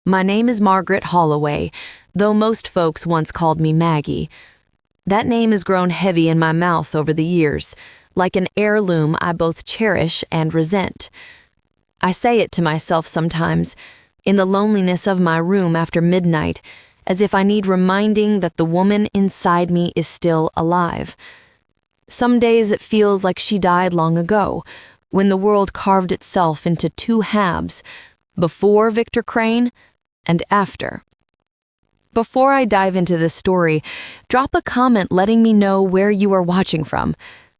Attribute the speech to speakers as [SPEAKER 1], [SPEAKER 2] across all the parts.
[SPEAKER 1] My name is Margaret Holloway, though most folks once called me Maggie. That name has grown heavy in my mouth over the years, like an heirloom I both cherish and resent. I say it to myself sometimes, in the loneliness of my room after midnight, as if I need reminding that the woman inside me is still alive. Some days it feels like she died long ago, when the world carved itself into two halves, before Victor Crane and after. Before I dive into this story, drop a comment letting me know where you are watching from.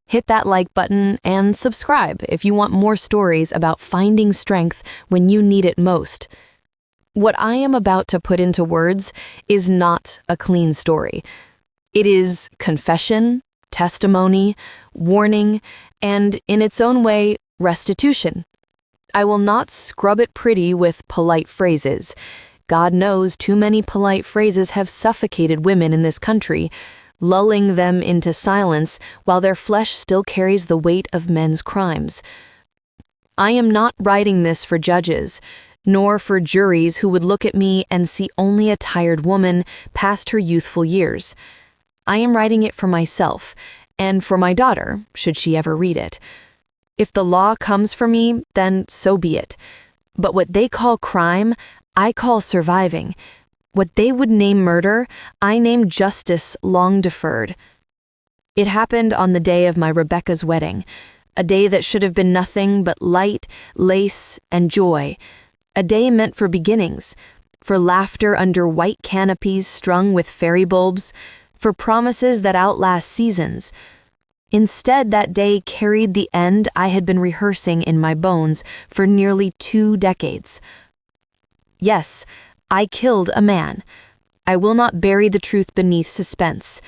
[SPEAKER 1] Hit that like button and subscribe if you want more stories about finding strength when you need it most. What I am about to put into words is not a clean story. It is confession, testimony, warning, and in its own way, restitution. I will not scrub it pretty with polite phrases. God knows too many polite phrases have suffocated women in this country, lulling them into silence while their flesh still carries the weight of men's crimes. I am not writing this for judges, nor for juries who would look at me and see only a tired woman past her youthful years. I am writing it for myself, and for my daughter, should she ever read it. If the law comes for me, then so be it. But what they call crime, I call surviving. What they would name murder, I name justice long deferred. It happened on the day of my Rebecca's wedding, a day that should have been nothing but light, lace, and joy. A day meant for beginnings, for laughter under white canopies strung with fairy bulbs, for promises that outlast seasons. Instead, that day carried the end I had been rehearsing in my bones for nearly 2 decades. Yes, I killed a man. I will not bury the truth beneath suspense.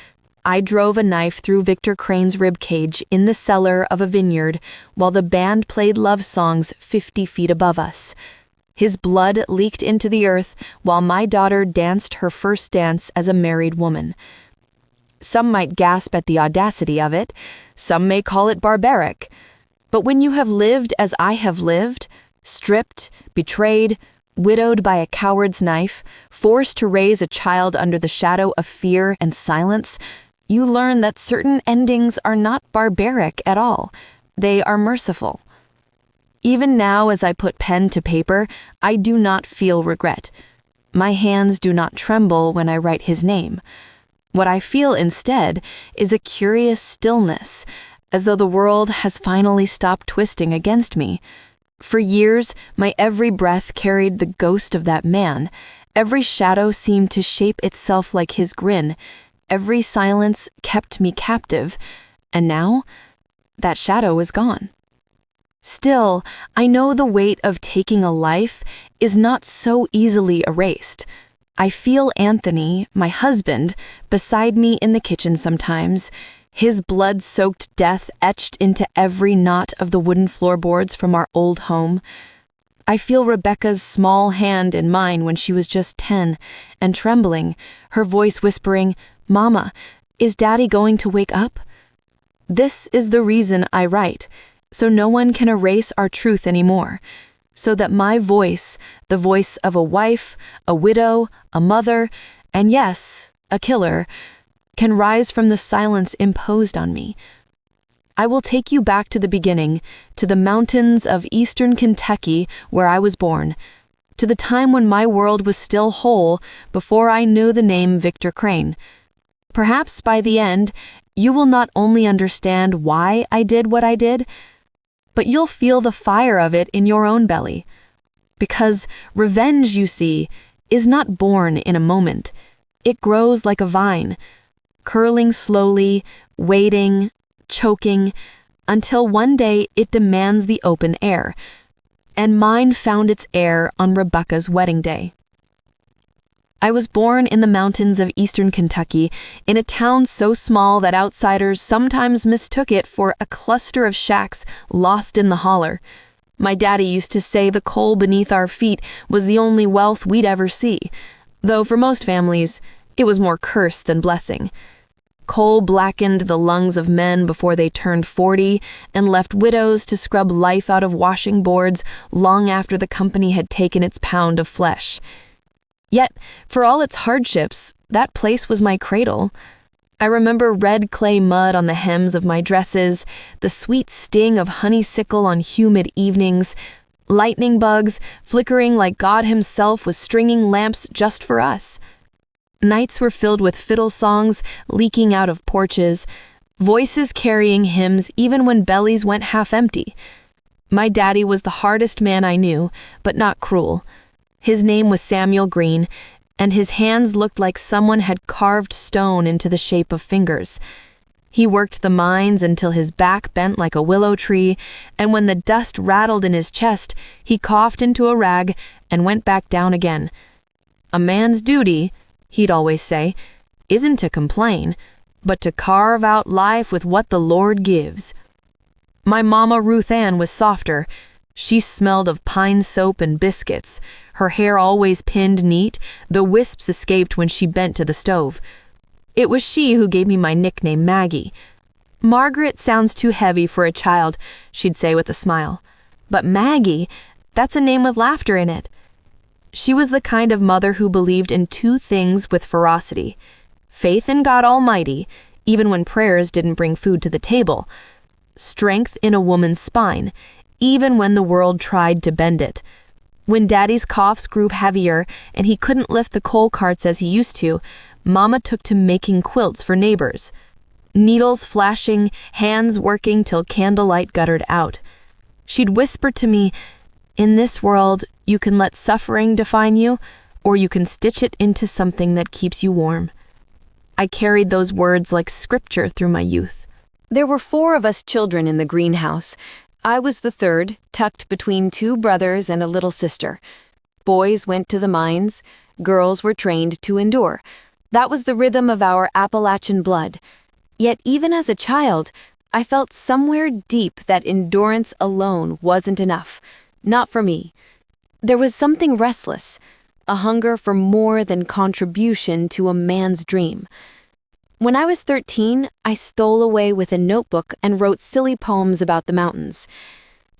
[SPEAKER 1] I drove a knife through Victor Crane's ribcage in the cellar of a vineyard while the band played love songs 50 feet above us. His blood leaked into the earth while my daughter danced her first dance as a married woman. Some might gasp at the audacity of it. Some may call it barbaric. But when you have lived as I have lived, stripped, betrayed, widowed by a coward's knife, forced to raise a child under the shadow of fear and silence, you learn that certain endings are not barbaric at all. They are merciful. Even now, as I put pen to paper, I do not feel regret. My hands do not tremble when I write his name. What I feel instead is a curious stillness, as though the world has finally stopped twisting against me. For years, my every breath carried the ghost of that man. Every shadow seemed to shape itself like his grin. Every silence kept me captive. And now, that shadow is gone. Still, I know the weight of taking a life is not so easily erased. I feel Anthony, my husband, beside me in the kitchen sometimes, his blood-soaked death etched into every knot of the wooden floorboards from our old home. I feel Rebecca's small hand in mine when she was just 10, and trembling, her voice whispering, "Mama, is Daddy going to wake up?" This is the reason I write, so no one can erase our truth anymore, so that my voice, the voice of a wife, a widow, a mother, and yes, a killer, can rise from the silence imposed on me. I will take you back to the beginning, to the mountains of eastern Kentucky where I was born, to the time when my world was still whole before I knew the name Victor Crane. Perhaps by the end, you will not only understand why I did what I did, but you'll feel the fire of it in your own belly. Because revenge, you see, is not born in a moment. It grows like a vine, curling slowly, waiting, choking, until one day it demands the open air. And mine found its air on Rebecca's wedding day. I was born in the mountains of eastern Kentucky, in a town so small that outsiders sometimes mistook it for a cluster of shacks lost in the holler. My daddy used to say the coal beneath our feet was the only wealth we'd ever see, though for most families, it was more curse than blessing. Coal blackened the lungs of men before they turned 40 and left widows to scrub life out of washing boards long after the company had taken its pound of flesh. Yet, for all its hardships, that place was my cradle. I remember red clay mud on the hems of my dresses, the sweet sting of honeysuckle on humid evenings, lightning bugs flickering like God himself was stringing lamps just for us. Nights were filled with fiddle songs leaking out of porches, voices carrying hymns even when bellies went half empty. My daddy was the hardest man I knew, but not cruel. His name was Samuel Green, and his hands looked like someone had carved stone into the shape of fingers. He worked the mines until his back bent like a willow tree, and when the dust rattled in his chest, he coughed into a rag and went back down again. A man's duty, he'd always say, isn't to complain, but to carve out life with what the Lord gives. My mama Ruth Ann was softer. She smelled of pine soap and biscuits, her hair always pinned neat, the wisps escaped when she bent to the stove. It was she who gave me my nickname Maggie. Margaret sounds too heavy for a child, she'd say with a smile. But Maggie, that's a name with laughter in it. She was the kind of mother who believed in two things with ferocity: faith in God Almighty, even when prayers didn't bring food to the table; strength in a woman's spine, even when the world tried to bend it. When Daddy's coughs grew heavier and he couldn't lift the coal carts as he used to, Mama took to making quilts for neighbors. Needles flashing, hands working till candlelight guttered out. She'd whisper to me, "In this world, you can let suffering define you, or you can stitch it into something that keeps you warm." I carried those words like scripture through my youth. There were 4 of us children in the greenhouse. I was the third, tucked between 2 brothers and a little sister. Boys went to the mines, girls were trained to endure. That was the rhythm of our Appalachian blood. Yet even as a child, I felt somewhere deep that endurance alone wasn't enough. Not for me. There was something restless, a hunger for more than contribution to a man's dream. When I was 13, I stole away with a notebook and wrote silly poems about the mountains.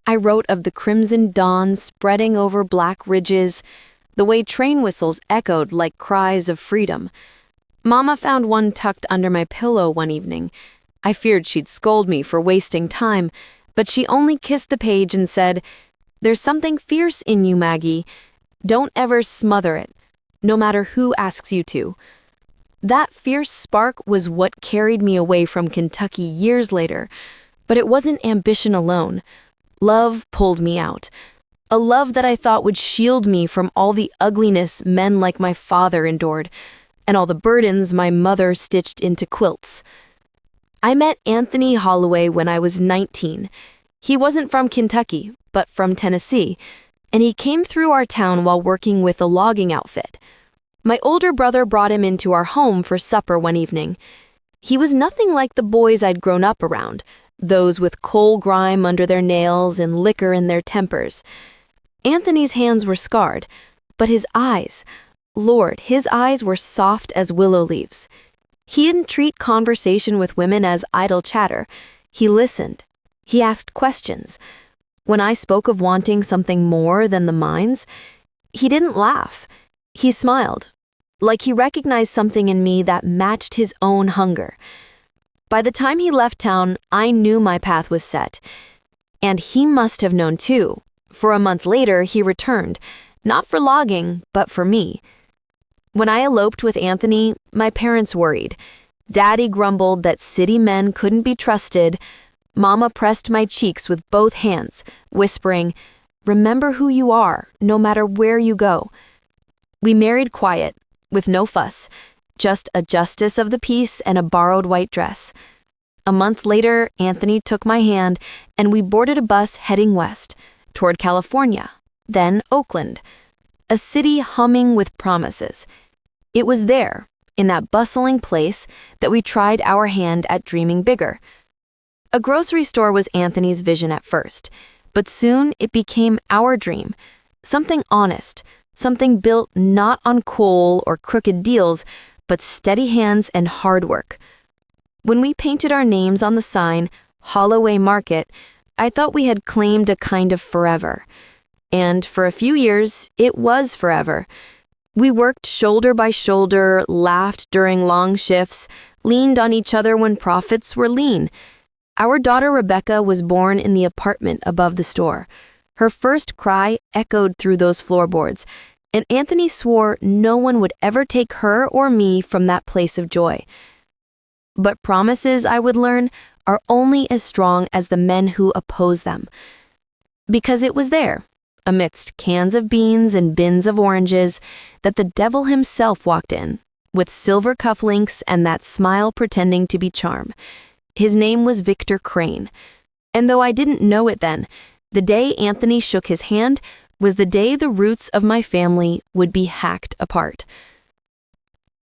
[SPEAKER 1] I wrote of the crimson dawn spreading over black ridges, the way train whistles echoed like cries of freedom. Mama found one tucked under my pillow one evening. I feared she'd scold me for wasting time, but she only kissed the page and said, "There's something fierce in you, Maggie. Don't ever smother it, no matter who asks you to." That fierce spark was what carried me away from Kentucky years later, but it wasn't ambition alone. Love pulled me out. A love that I thought would shield me from all the ugliness men like my father endured, and all the burdens my mother stitched into quilts. I met Anthony Holloway when I was 19. He wasn't from Kentucky, but from Tennessee, and he came through our town while working with a logging outfit. My older brother brought him into our home for supper one evening. He was nothing like the boys I'd grown up around, those with coal grime under their nails and liquor in their tempers. Anthony's hands were scarred, but his eyes, Lord, his eyes were soft as willow leaves. He didn't treat conversation with women as idle chatter. He listened. He asked questions. When I spoke of wanting something more than the mines, he didn't laugh. He smiled, like he recognized something in me that matched his own hunger. By the time he left town, I knew my path was set. And he must have known too, for a month later he returned, not for logging, but for me. When I eloped with Anthony, my parents worried. Daddy grumbled that city men couldn't be trusted. Mama pressed my cheeks with both hands, whispering, "Remember who you are, no matter where you go." We married quiet, with no fuss, just a justice of the peace and a borrowed white dress. A month later, Anthony took my hand, and we boarded a bus heading west, toward California, then Oakland, a city humming with promises. It was there, in that bustling place, that we tried our hand at dreaming bigger. A grocery store was Anthony's vision at first, but soon it became our dream, something honest, something built not on coal or crooked deals, but steady hands and hard work. When we painted our names on the sign, Holloway Market, I thought we had claimed a kind of forever. And for a few years, it was forever. We worked shoulder by shoulder, laughed during long shifts, leaned on each other when profits were lean. Our daughter Rebecca was born in the apartment above the store. Her first cry echoed through those floorboards, and Anthony swore no one would ever take her or me from that place of joy. But promises, I would learn, are only as strong as the men who oppose them. Because it was there, amidst cans of beans and bins of oranges, that the devil himself walked in, with silver cufflinks and that smile pretending to be charm. His name was Victor Crane, and though I didn't know it then, the day Anthony shook his hand was the day the roots of my family would be hacked apart.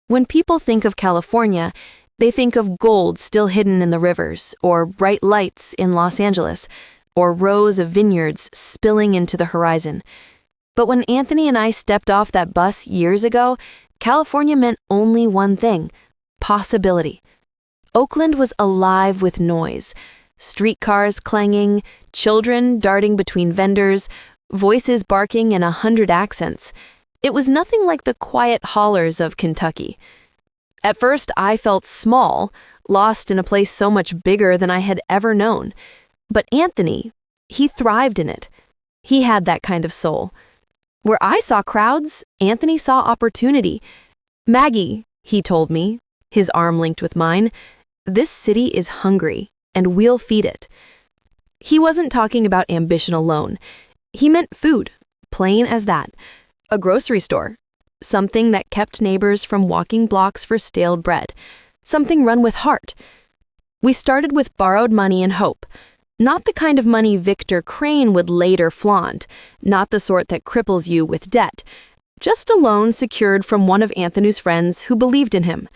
[SPEAKER 1] When people think of California, they think of gold still hidden in the rivers, or bright lights in Los Angeles, or rows of vineyards spilling into the horizon. But when Anthony and I stepped off that bus years ago, California meant only one thing: possibility. Oakland was alive with noise. Streetcars clanging, children darting between vendors, voices barking in 100 accents. It was nothing like the quiet hollers of Kentucky. At first, I felt small, lost in a place so much bigger than I had ever known. But Anthony, he thrived in it. He had that kind of soul. Where I saw crowds, Anthony saw opportunity. "Maggie," he told me, his arm linked with mine, "this city is hungry, and we'll feed it." He wasn't talking about ambition alone. He meant food, plain as that. A grocery store, something that kept neighbors from walking blocks for stale bread, something run with heart. We started with borrowed money and hope. Not the kind of money Victor Crane would later flaunt, not the sort that cripples you with debt, just a loan secured from one of Anthony's friends who believed in him.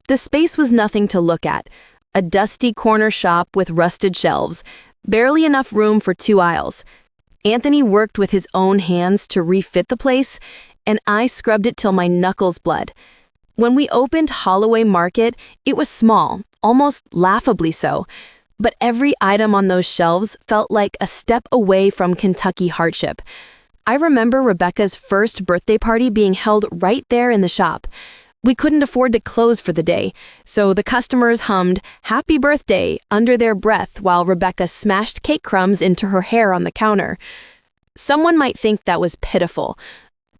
[SPEAKER 1] The space was nothing to look at, a dusty corner shop with rusted shelves, barely enough room for 2 aisles. Anthony worked with his own hands to refit the place, and I scrubbed it till my knuckles bled. When we opened Holloway Market, it was small, almost laughably so, but every item on those shelves felt like a step away from Kentucky hardship. I remember Rebecca's first birthday party being held right there in the shop. We couldn't afford to close for the day, so the customers hummed "Happy Birthday" under their breath while Rebecca smashed cake crumbs into her hair on the counter. Someone might think that was pitiful.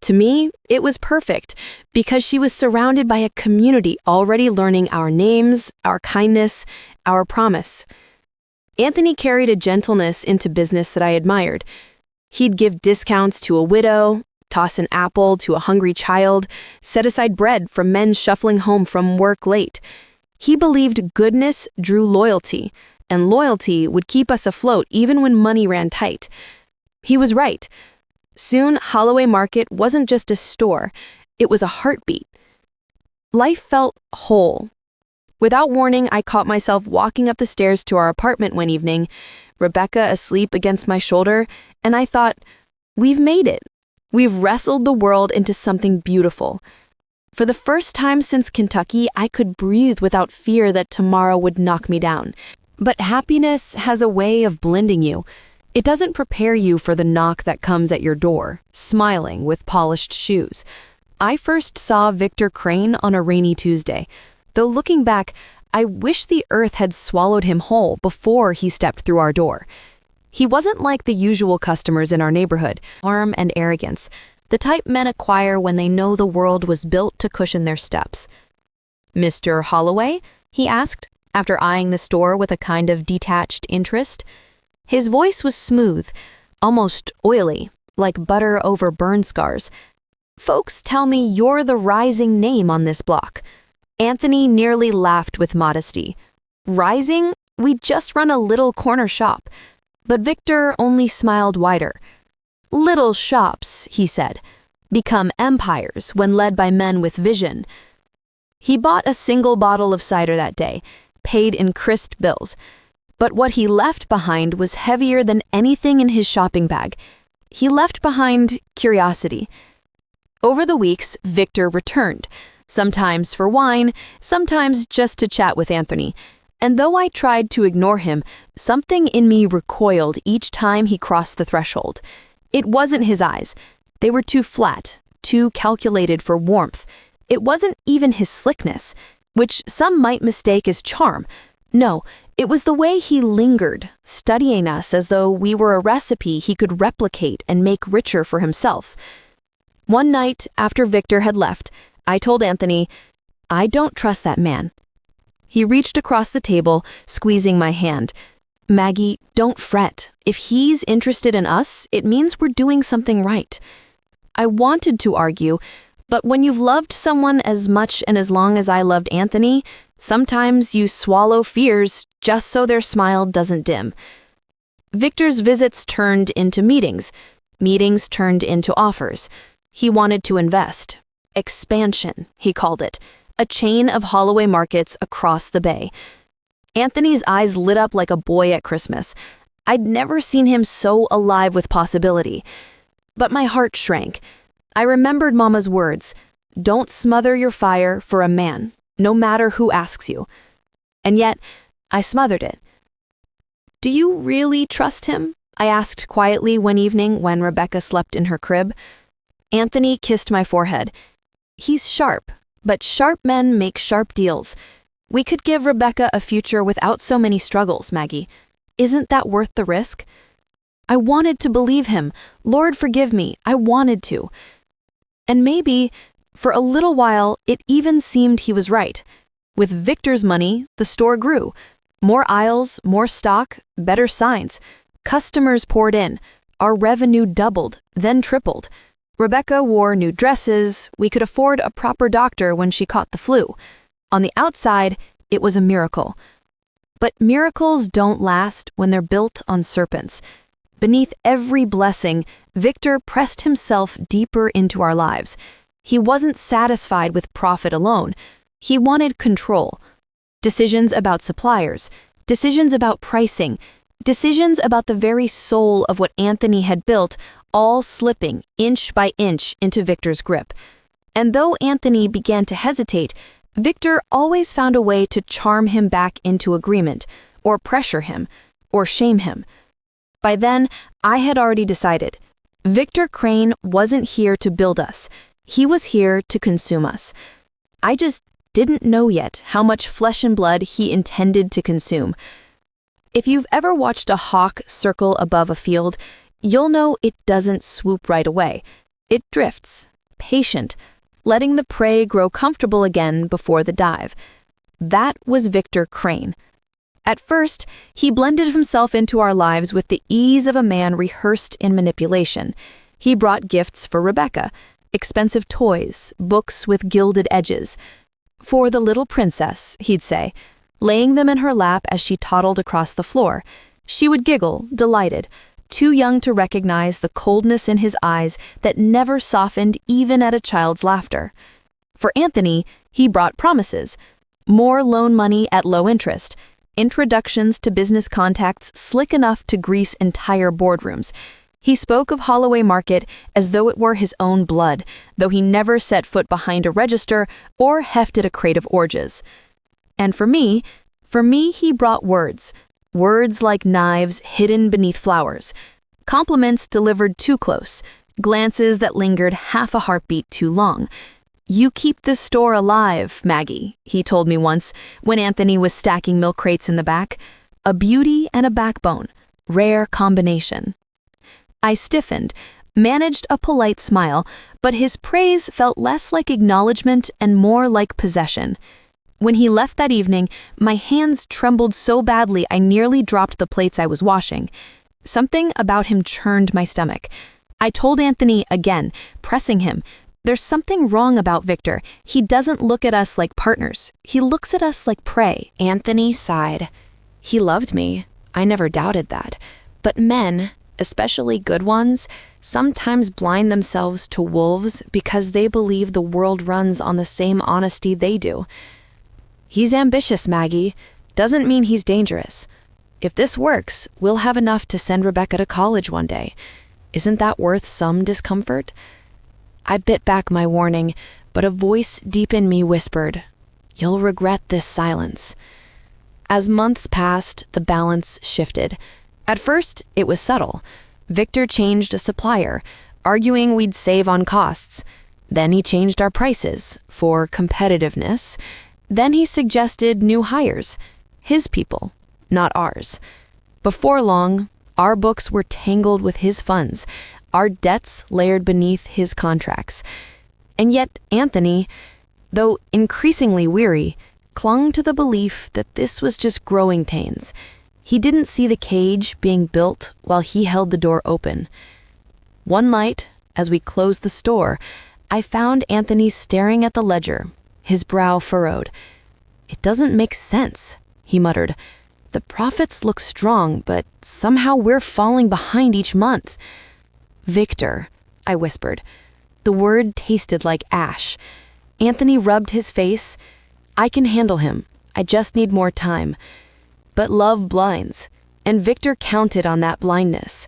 [SPEAKER 1] To me, it was perfect, because she was surrounded by a community already learning our names, our kindness, our promise. Anthony carried a gentleness into business that I admired. He'd give discounts to a widow, toss an apple to a hungry child, set aside bread for men shuffling home from work late. He believed goodness drew loyalty, and loyalty would keep us afloat even when money ran tight. He was right. Soon, Holloway Market wasn't just a store, it was a heartbeat. Life felt whole. Without warning, I caught myself walking up the stairs to our apartment one evening, Rebecca asleep against my shoulder, and I thought, we've made it. We've wrestled the world into something beautiful. For the first time since Kentucky, I could breathe without fear that tomorrow would knock me down. But happiness has a way of blending you. It doesn't prepare you for the knock that comes at your door, smiling with polished shoes. I first saw Victor Crane on a rainy Tuesday. Though looking back, I wish the earth had swallowed him whole before he stepped through our door. He wasn't like the usual customers in our neighborhood, charm and arrogance, the type men acquire when they know the world was built to cushion their steps. "Mr. Holloway?" he asked, after eyeing the store with a kind of detached interest. His voice was smooth, almost oily, like butter over burn scars. "Folks tell me you're the rising name on this block." Anthony nearly laughed with modesty. "Rising? We just run a little corner shop." But Victor only smiled wider. "Little shops," he said, "become empires when led by men with vision." He bought a single bottle of cider that day, paid in crisp bills. But what he left behind was heavier than anything in his shopping bag. He left behind curiosity. Over the weeks, Victor returned, sometimes for wine, sometimes just to chat with Anthony. And though I tried to ignore him, something in me recoiled each time he crossed the threshold. It wasn't his eyes. They were too flat, too calculated for warmth. It wasn't even his slickness, which some might mistake as charm. No, it was the way he lingered, studying us as though we were a recipe he could replicate and make richer for himself. One night, after Victor had left, I told Anthony, "I don't trust that man." He reached across the table, squeezing my hand. "Maggie, don't fret. If he's interested in us, it means we're doing something right." I wanted to argue, but when you've loved someone as much and as long as I loved Anthony, sometimes you swallow fears just so their smile doesn't dim. Victor's visits turned into meetings. Meetings turned into offers. He wanted to invest. Expansion, he called it. A chain of Holloway markets across the bay. Anthony's eyes lit up like a boy at Christmas. I'd never seen him so alive with possibility. But my heart shrank. I remembered Mama's words, "Don't smother your fire for a man, no matter who asks you." And yet, I smothered it. "Do you really trust him?" I asked quietly one evening when Rebecca slept in her crib. Anthony kissed my forehead. "He's sharp, but sharp men make sharp deals. We could give Rebecca a future without so many struggles, Maggie. Isn't that worth the risk?" I wanted to believe him. Lord, forgive me. I wanted to. And maybe, for a little while, it even seemed he was right. With Victor's money, the store grew. More aisles, more stock, better signs. Customers poured in. Our revenue doubled, then tripled. Rebecca wore new dresses. We could afford a proper doctor when she caught the flu. On the outside, it was a miracle. But miracles don't last when they're built on serpents. Beneath every blessing, Victor pressed himself deeper into our lives. He wasn't satisfied with profit alone. He wanted control. Decisions about suppliers, decisions about pricing, decisions about the very soul of what Anthony had built, all slipping inch by inch into Victor's grip. And though Anthony began to hesitate, Victor always found a way to charm him back into agreement, or pressure him, or shame him. By then, I had already decided. Victor Crane wasn't here to build us. He was here to consume us. I just didn't know yet how much flesh and blood he intended to consume. If you've ever watched a hawk circle above a field, you'll know it doesn't swoop right away. It drifts, patient, letting the prey grow comfortable again before the dive. That was Victor Crane. At first, he blended himself into our lives with the ease of a man rehearsed in manipulation. He brought gifts for Rebecca, expensive toys, books with gilded edges. "For the little princess," he'd say, laying them in her lap as she toddled across the floor. She would giggle, delighted, too young to recognize the coldness in his eyes that never softened even at a child's laughter. For Anthony, he brought promises. More loan money at low interest, introductions to business contacts slick enough to grease entire boardrooms. He spoke of Holloway Market as though it were his own blood, though he never set foot behind a register or hefted a crate of oranges. And for me he brought words. Words like knives hidden beneath flowers. Compliments delivered too close. Glances that lingered half a heartbeat too long. "You keep this store alive, Maggie," he told me once when Anthony was stacking milk crates in the back. A beauty and a backbone. Rare combination. I stiffened, managed a polite smile, but his praise felt less like acknowledgement and more like possession. When he left that evening, my hands trembled so badly I nearly dropped the plates I was washing. Something about him churned my stomach. I told Anthony again, pressing him, "There's something wrong about Victor. He doesn't look at us like partners. He looks at us like prey." Anthony sighed. He loved me. I never doubted that. But men, especially good ones, sometimes blind themselves to wolves because they believe the world runs on the same honesty they do. "He's ambitious, Maggie. Doesn't mean he's dangerous. If this works, we'll have enough to send Rebecca to college one day. Isn't that worth some discomfort?" I bit back my warning, but a voice deep in me whispered, "You'll regret this silence." As months passed, the balance shifted. At first, it was subtle. Victor changed a supplier, arguing we'd save on costs. Then he changed our prices for competitiveness. Then he suggested new hires, his people, not ours. Before long, our books were tangled with his funds, our debts layered beneath his contracts. And yet Anthony, though increasingly weary, clung to the belief that this was just growing pains. He didn't see the cage being built while he held the door open. One night, as we closed the store, I found Anthony staring at the ledger, his brow furrowed. "It doesn't make sense," he muttered. "The profits look strong, but somehow we're falling behind each month." "Victor," I whispered. The word tasted like ash. Anthony rubbed his face. "I can handle him. I just need more time." But love blinds, and Victor counted on that blindness.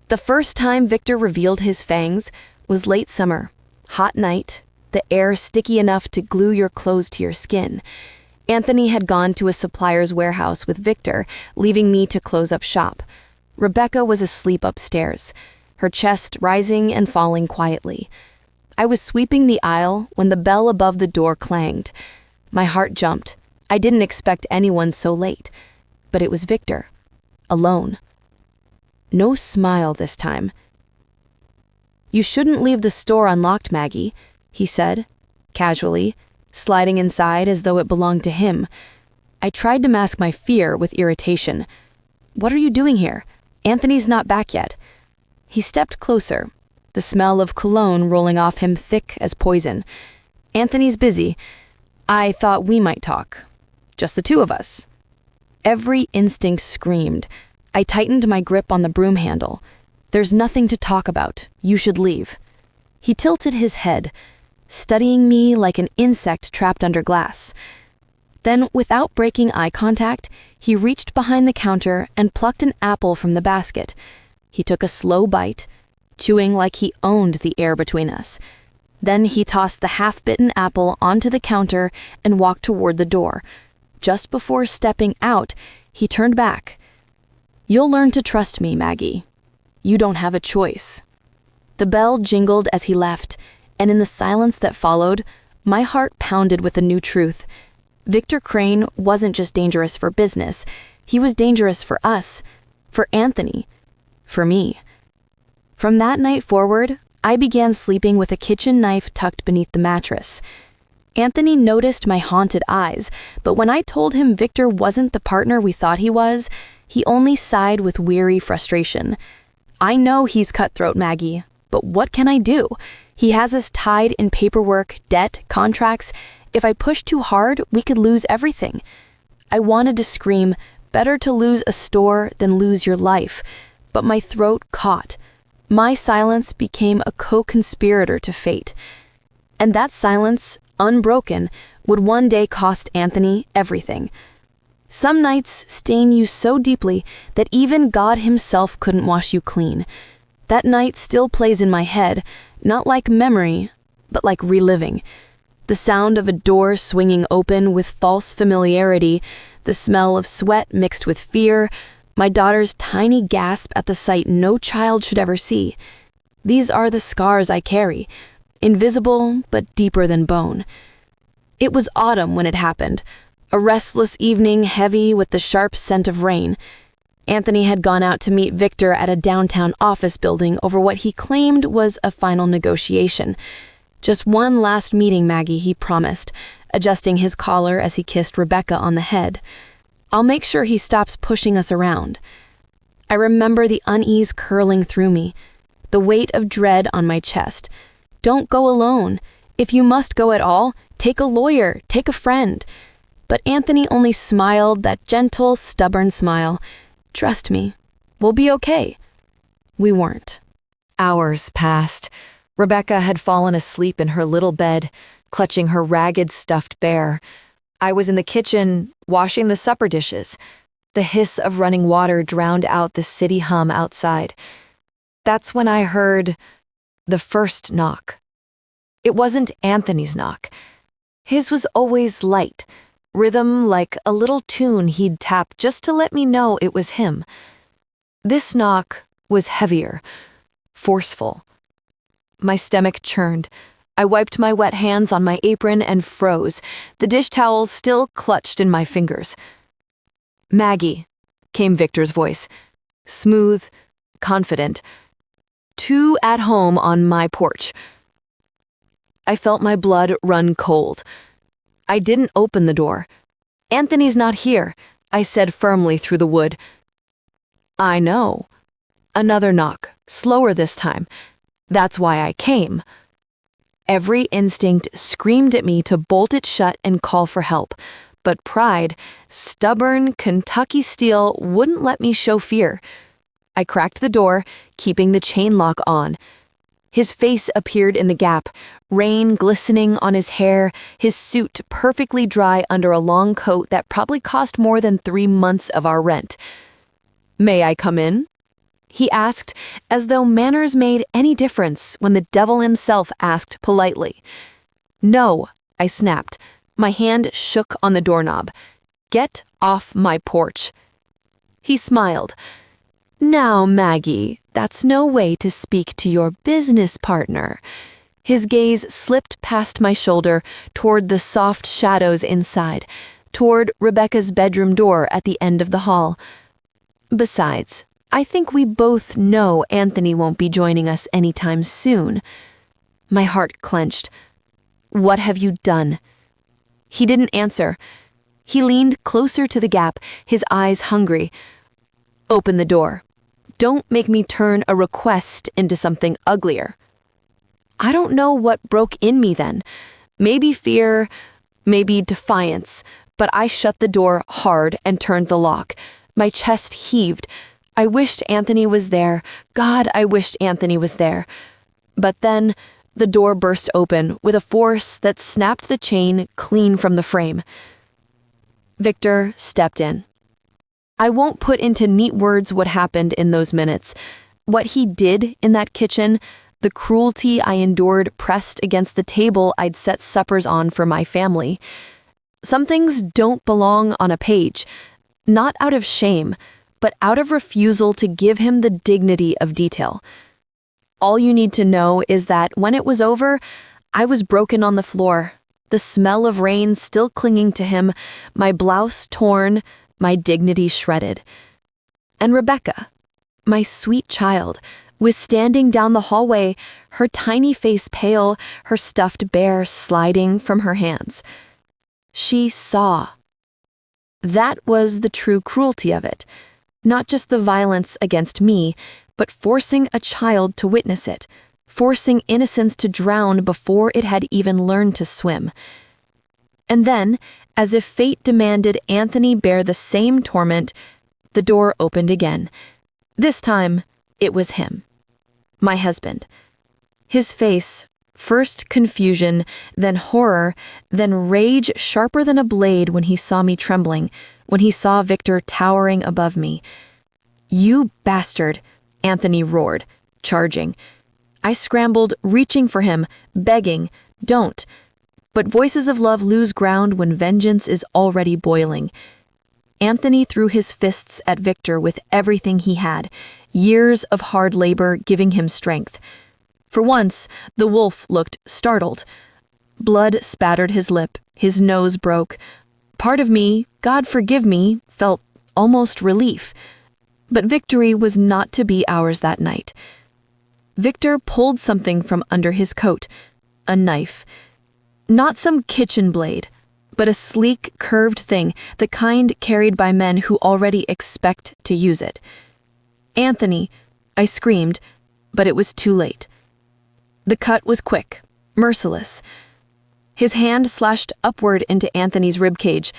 [SPEAKER 1] The first time Victor revealed his fangs was late summer. Hot night, the air sticky enough to glue your clothes to your skin. Anthony had gone to a supplier's warehouse with Victor, leaving me to close up shop. Rebecca was asleep upstairs, her chest rising and falling quietly. I was sweeping the aisle when the bell above the door clanged. My heart jumped. I didn't expect anyone so late. But it was Victor, alone. No smile this time. "You shouldn't leave the store unlocked, Maggie," he said, casually, sliding inside as though it belonged to him. I tried to mask my fear with irritation. "What are you doing here? Anthony's not back yet." He stepped closer, the smell of cologne rolling off him thick as poison. "Anthony's busy. I thought we might talk. Just the two of us." Every instinct screamed. I tightened my grip on the broom handle. "There's nothing to talk about. You should leave." He tilted his head, studying me like an insect trapped under glass. Then, without breaking eye contact, he reached behind the counter and plucked an apple from the basket. He took a slow bite, chewing like he owned the air between us. Then he tossed the half-bitten apple onto the counter and walked toward the door. Just before stepping out, he turned back. "You'll learn to trust me, Maggie. You don't have a choice." The bell jingled as he left, and in the silence that followed, my heart pounded with a new truth. Victor Crane wasn't just dangerous for business. He was dangerous for us, for Anthony, for me. From that night forward, I began sleeping with a kitchen knife tucked beneath the mattress. Anthony noticed my haunted eyes, but when I told him Victor wasn't the partner we thought he was, he only sighed with weary frustration. "I know he's cutthroat, Maggie, but what can I do? He has us tied in paperwork, debt, contracts. If I push too hard, we could lose everything." I wanted to scream, "Better to lose a store than lose your life," but my throat caught. My silence became a co-conspirator to fate. And that silence, unbroken, would one day cost Anthony everything. Some nights stain you so deeply that even God himself couldn't wash you clean. That night still plays in my head, not like memory, but like reliving. The sound of a door swinging open with false familiarity, the smell of sweat mixed with fear, my daughter's tiny gasp at the sight no child should ever see. These are the scars I carry, invisible but deeper than bone. It was autumn when it happened, a restless evening heavy with the sharp scent of rain. Anthony had gone out to meet Victor at a downtown office building over what he claimed was a final negotiation. "Just one last meeting, Maggie," he promised, adjusting his collar as he kissed Rebecca on the head. "I'll make sure he stops pushing us around." I remember the unease curling through me, the weight of dread on my chest. Don't go alone. If you must go at all, take a lawyer, take a friend. But Anthony only smiled, that gentle, stubborn smile. "Trust me, we'll be okay." We weren't. Hours passed. Rebecca had fallen asleep in her little bed, clutching her ragged stuffed bear. I was in the kitchen, washing the supper dishes. The hiss of running water drowned out the city hum outside. That's when I heard the first knock. It wasn't Anthony's knock. His was always light, rhythm like a little tune he'd tap just to let me know it was him. This knock was heavier, forceful. My stomach churned. I wiped my wet hands on my apron and froze, the dish towels still clutched in my fingers. "Maggie," came Victor's voice, smooth, confident. "Two at home on my porch." I felt my blood run cold. I didn't open the door. "Anthony's not here," I said firmly through the wood. "I know." Another knock, slower this time. "That's why I came." Every instinct screamed at me to bolt it shut and call for help, but pride, stubborn Kentucky steel, wouldn't let me show fear. I cracked the door, keeping the chain lock on. His face appeared in the gap, rain glistening on his hair, his suit perfectly dry under a long coat that probably cost more than 3 months of our rent. "May I come in?" he asked, as though manners made any difference when the devil himself asked politely. "No," I snapped. My hand shook on the doorknob. "Get off my porch." He smiled. "Now, Maggie, that's no way to speak to your business partner." His gaze slipped past my shoulder toward the soft shadows inside, toward Rebecca's bedroom door at the end of the hall. "Besides, I think we both know Anthony won't be joining us anytime soon." My heart clenched. "What have you done?" He didn't answer. He leaned closer to the gap, his eyes hungry. "Open the door. Don't make me turn a request into something uglier." I don't know what broke in me then. Maybe fear, maybe defiance, but I shut the door hard and turned the lock. My chest heaved. I wished Anthony was there. God, I wished Anthony was there. But then the door burst open with a force that snapped the chain clean from the frame. Victor stepped in. I won't put into neat words what happened in those minutes. What he did in that kitchen, the cruelty I endured pressed against the table I'd set suppers on for my family. Some things don't belong on a page, not out of shame, but out of refusal to give him the dignity of detail. All you need to know is that when it was over, I was broken on the floor, the smell of rain still clinging to him, my blouse torn, my dignity shredded. And Rebecca, my sweet child, was standing down the hallway, her tiny face pale, her stuffed bear sliding from her hands. She saw. That was the true cruelty of it. Not just the violence against me, but forcing a child to witness it, forcing innocence to drown before it had even learned to swim. And then, as if fate demanded Anthony bear the same torment, the door opened again. This time, it was him. My husband. His face, first confusion, then horror, then rage sharper than a blade when he saw me trembling, when he saw Victor towering above me. "You bastard," Anthony roared, charging. I scrambled, reaching for him, begging, "Don't." But voices of love lose ground when vengeance is already boiling. Anthony threw his fists at Victor with everything he had, years of hard labor giving him strength. For once, the wolf looked startled. Blood spattered his lip, his nose broke. Part of me, God forgive me, felt almost relief. But victory was not to be ours that night. Victor pulled something from under his coat, a knife. Not some kitchen blade, but a sleek, curved thing, the kind carried by men who already expect to use it. "Anthony," I screamed, but it was too late. The cut was quick, merciless. His hand slashed upward into Anthony's ribcage.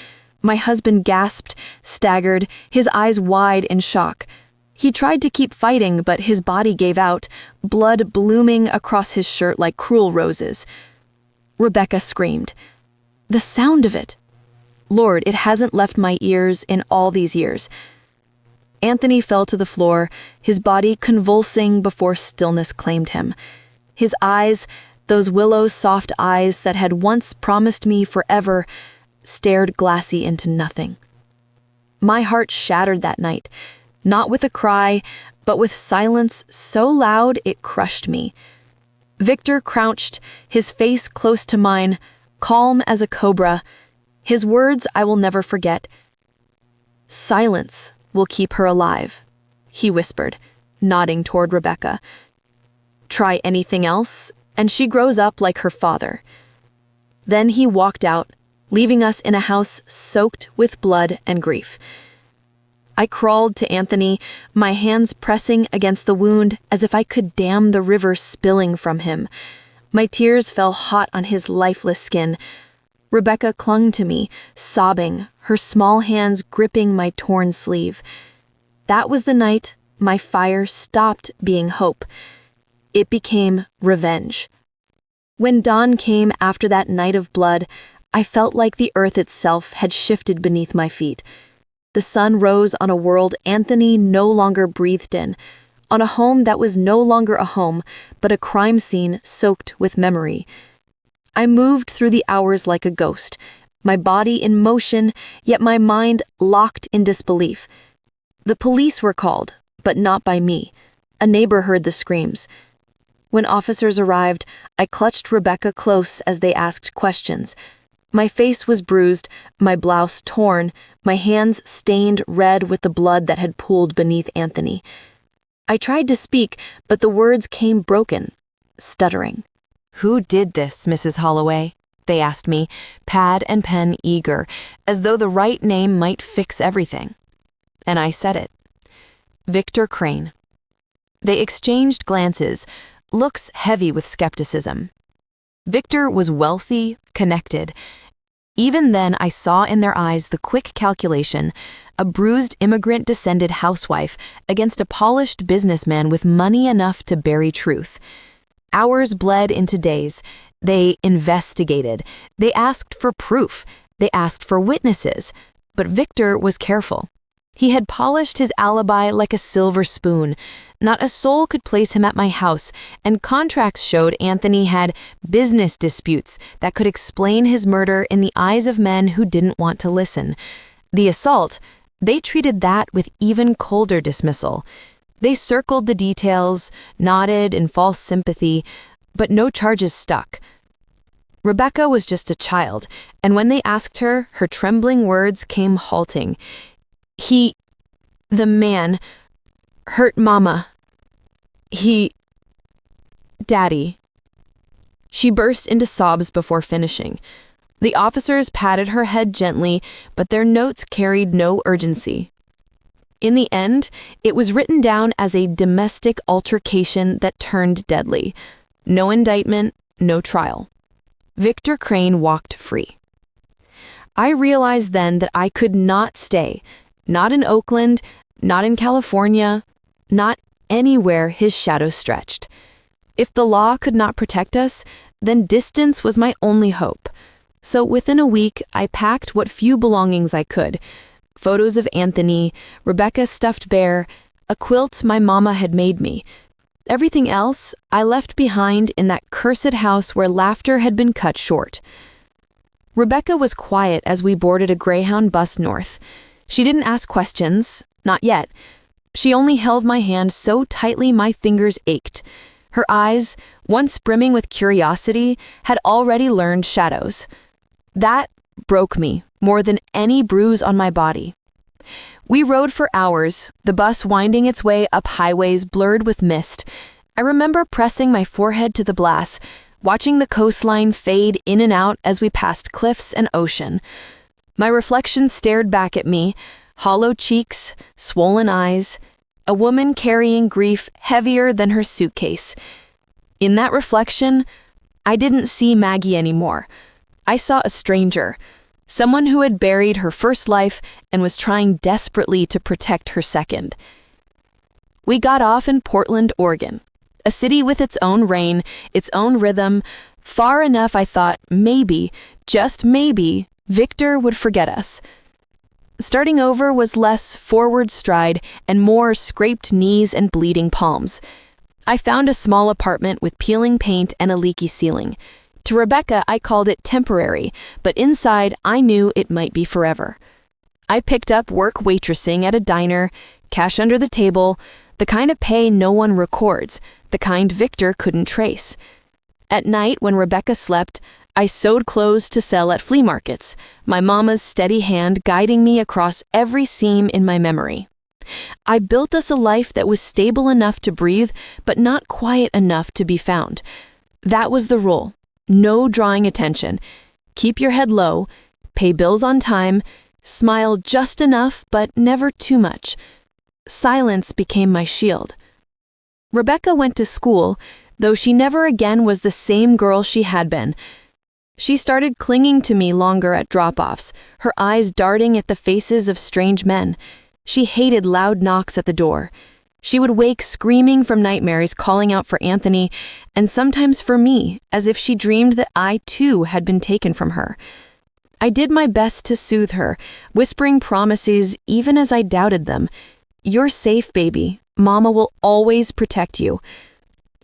[SPEAKER 1] My husband gasped, staggered, his eyes wide in shock. He tried to keep fighting, but his body gave out, blood blooming across his shirt like cruel roses. Rebecca screamed. The sound of it. Lord, it hasn't left my ears in all these years. Anthony fell to the floor, his body convulsing before stillness claimed him. His eyes, those willow-soft eyes that had once promised me forever, stared glassy into nothing. My heart shattered that night, not with a cry, but with silence so loud it crushed me. Victor crouched, his face close to mine, calm as a cobra. His words I will never forget. "Silence will keep her alive," he whispered, nodding toward Rebecca. "Try anything else, and she grows up like her father." Then he walked out, leaving us in a house soaked with blood and grief. I crawled to Anthony, my hands pressing against the wound as if I could dam the river spilling from him. My tears fell hot on his lifeless skin. Rebecca clung to me, sobbing, her small hands gripping my torn sleeve. That was the night my fire stopped being hope. It became revenge. When dawn came after that night of blood, I felt like the earth itself had shifted beneath my feet. The sun rose on a world Anthony no longer breathed in, on a home that was no longer a home, but a crime scene soaked with memory. I moved through the hours like a ghost, my body in motion, yet my mind locked in disbelief. The police were called, but not by me. A neighbor heard the screams. When officers arrived, I clutched Rebecca close as they asked questions. My face was bruised, my blouse torn, my hands stained red with the blood that had pooled beneath Anthony. I tried to speak, but the words came broken, stuttering.
[SPEAKER 2] "Who did this, Mrs. Holloway?" they asked me, pad and pen eager, as though the right name might fix everything. And I said it. Victor Crane. They exchanged glances, looks heavy with skepticism. Victor was wealthy, connected. Even then, I saw in their eyes the quick calculation, a bruised immigrant-descended housewife against a polished businessman with money enough to bury truth. Hours bled into days. They investigated. They asked for proof. They asked for witnesses. But Victor was careful. He had polished his alibi like a silver spoon. Not a soul could place him at my house, and contracts showed Anthony had business disputes that could explain his murder in the eyes of men who didn't want to listen. The assault, they treated that with even colder dismissal. They circled the details, nodded in false sympathy, but no charges stuck. Rebecca was just a child, and when they asked her, her trembling words came halting. The man, hurt Mama. Daddy. She burst into sobs before finishing. The officers patted her head gently, but their notes carried no urgency. In the end, it was written down as a domestic altercation that turned deadly. No indictment, no trial. Victor Crane walked free. I realized then that I could not stay. Not in Oakland, not in California, not anywhere his shadow stretched. If the law could not protect us, then distance was my only hope. So within a week, I packed what few belongings I could. Photos of Anthony, Rebecca's stuffed bear, a quilt my mama had made me. Everything else I left behind in that cursed house where laughter had been cut short. Rebecca was quiet as we boarded a Greyhound bus north. She didn't ask questions, not yet. She only held my hand so tightly my fingers ached. Her eyes, once brimming with curiosity, had already learned shadows. That broke me more than any bruise on my body. We rode for hours, the bus winding its way up highways blurred with mist. I remember pressing my forehead to the glass, watching the coastline fade in and out as we passed cliffs and ocean. My reflection stared back at me, hollow cheeks, swollen eyes, a woman carrying grief heavier than her suitcase. In that reflection, I didn't see Maggie anymore. I saw a stranger, someone who had buried her first life and was trying desperately to protect her second. We got off in Portland, Oregon, a city with its own rain, its own rhythm, far enough I thought maybe, just maybe, Victor would forget us. Starting over was less forward stride and more scraped knees and bleeding palms. I found a small apartment with peeling paint and a leaky ceiling. To Rebecca, I called it temporary, but inside I knew it might be forever. I picked up work waitressing at a diner, cash under the table, the kind of pay no one records, the kind Victor couldn't trace. At night, when Rebecca slept, I sewed clothes to sell at flea markets, my mama's steady hand guiding me across every seam in my memory. I built us a life that was stable enough to breathe, but not quiet enough to be found. That was the rule. No drawing attention. Keep your head low, pay bills on time, smile just enough, but never too much. Silence became my shield. Rebecca went to school, though she never again was the same girl she had been. She started clinging to me longer at drop-offs, her eyes darting at the faces of strange men. She hated loud knocks at the door. She would wake screaming from nightmares, calling out for Anthony, and sometimes for me, as if she dreamed that I too had been taken from her. I did my best to soothe her, whispering promises even as I doubted them. "You're safe, baby. Mama will always protect you."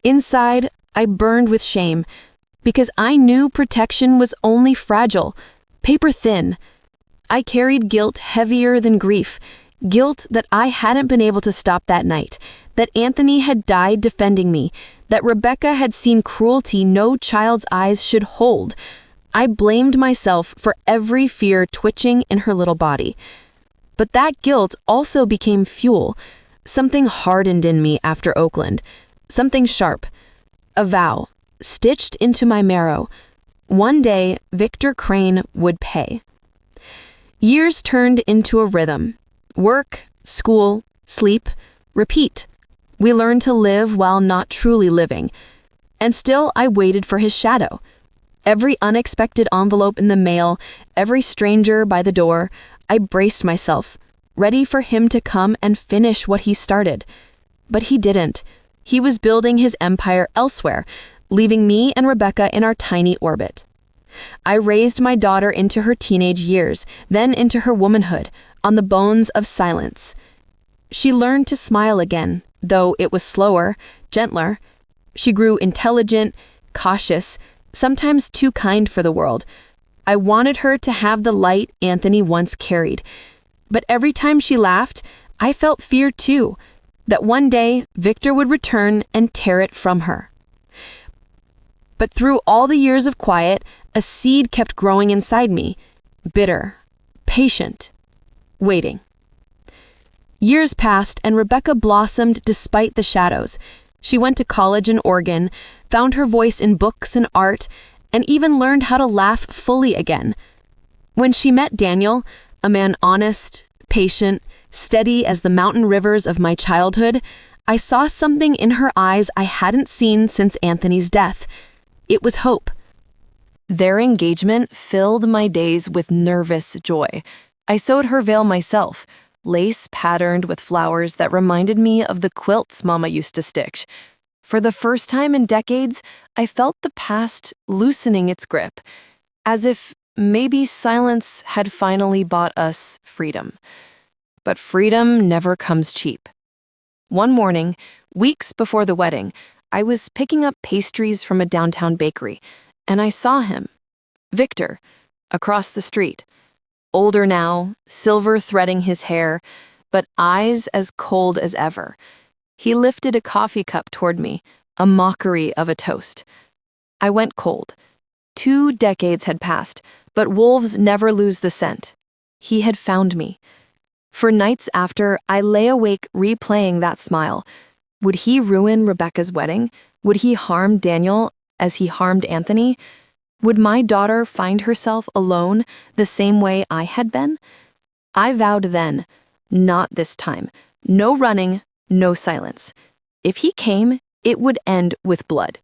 [SPEAKER 2] Inside, I burned with shame, because I knew protection was only fragile, paper thin. I carried guilt heavier than grief, guilt that I hadn't been able to stop that night, that Anthony had died defending me, that Rebecca had seen cruelty no child's eyes should hold. I blamed myself for every fear twitching in her little body. But that guilt also became fuel. Something hardened in me after Oakland, something sharp, a vow, stitched into my marrow. One day, Victor Crane would pay. Years turned into a rhythm. Work, school, sleep, repeat. We learned to live while not truly living. And still I waited for his shadow. Every unexpected envelope in the mail, every stranger by the door, I braced myself, ready for him to come and finish what he started. But he didn't. He was building his empire elsewhere, leaving me and Rebecca in our tiny orbit. I raised my daughter into her teenage years, then into her womanhood, on the bones of silence. She learned to smile again, though it was slower, gentler. She grew intelligent, cautious, sometimes too kind for the world. I wanted her to have the light Anthony once carried. But every time she laughed, I felt fear too, that one day Victor would return and tear it from her. But through all the years of quiet, a seed kept growing inside me, bitter, patient, waiting. Years passed and Rebecca blossomed despite the shadows. She went to college in Oregon, found her voice in books and art, and even learned how to laugh fully again. When she met Daniel, a man honest, patient, steady as the mountain rivers of my childhood, I saw something in her eyes I hadn't seen since Anthony's death. It was hope.
[SPEAKER 1] Their engagement filled my days with nervous joy. I sewed her veil myself, lace patterned with flowers that reminded me of the quilts Mama used to stitch. For the first time in decades, I felt the past loosening its grip, as if maybe silence had finally bought us freedom. But freedom never comes cheap. One morning, weeks before the wedding, I was picking up pastries from a downtown bakery, and I saw him, Victor, across the street. Older now, silver threading his hair, but eyes as cold as ever. He lifted a coffee cup toward me, a mockery of a toast. I went cold. 2 decades had passed, but wolves never lose the scent. He had found me. For nights after, I lay awake replaying that smile. Would he ruin Rebecca's wedding? Would he harm Daniel as he harmed Anthony? Would my daughter find herself alone the same way I had been? I vowed then, not this time. No running, no silence. If he came, it would end with blood.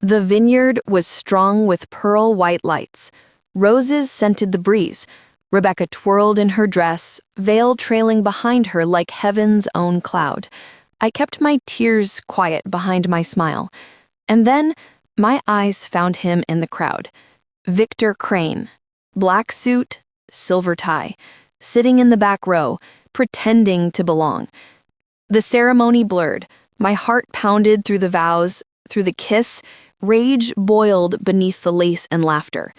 [SPEAKER 1] The vineyard was strung with pearl white lights. Roses scented the breeze. Rebecca twirled in her dress, veil trailing behind her like heaven's own cloud. I kept my tears quiet behind my smile. And then my eyes found him in the crowd. Victor Crane, black suit, silver tie, sitting in the back row, pretending to belong. The ceremony blurred. My heart pounded through the vows, through the kiss. Rage boiled beneath the lace and laughter.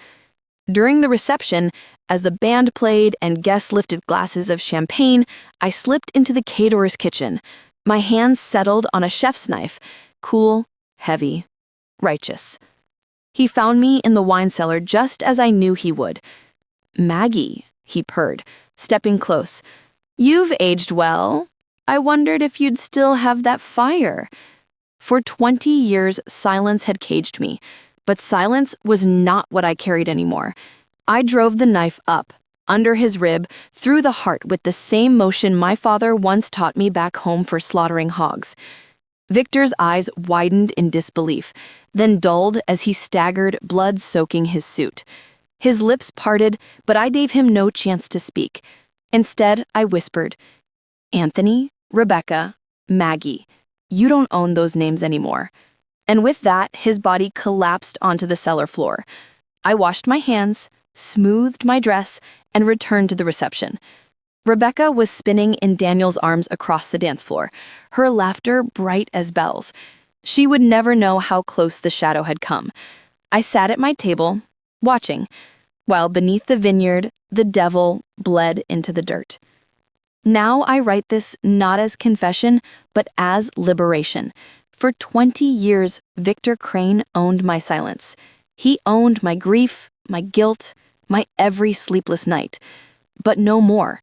[SPEAKER 1] During the reception, as the band played and guests lifted glasses of champagne, I slipped into the caterer's kitchen. My hands settled on a chef's knife, cool, heavy, righteous.
[SPEAKER 2] He found me in the wine cellar just as I knew he would. "Maggie," he purred, stepping close. "You've aged well. I wondered if you'd still have that fire." For 20 years, silence had caged me, but silence was not what I carried anymore. I drove the knife up, under his rib, through the heart with the same motion my father once taught me back home for slaughtering hogs. Victor's eyes widened in disbelief, then dulled as he staggered, blood soaking his suit. His lips parted, but I gave him no chance to speak. Instead, I whispered, "Anthony, Rebecca, Maggie, you don't own those names anymore." And with that, his body collapsed onto the cellar floor. I washed my hands, smoothed my dress, and returned to the reception. Rebecca was spinning in Daniel's arms across the dance floor, her laughter bright as bells. She would never know how close the shadow had come. I sat at my table, watching, while beneath the vineyard, the devil bled into the dirt. Now I write this not as confession, but as liberation. For 20 years, Victor Crane owned my silence. He owned my grief, my guilt, my every sleepless night. But no more.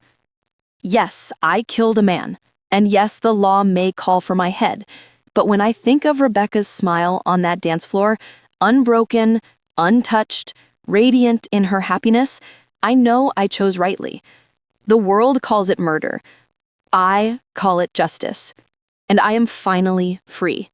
[SPEAKER 2] Yes, I killed a man, and yes, the law may call for my head. But when I think of Rebecca's smile on that dance floor, unbroken, untouched, radiant in her happiness, I know I chose rightly. The world calls it murder. I call it justice. And I am finally free.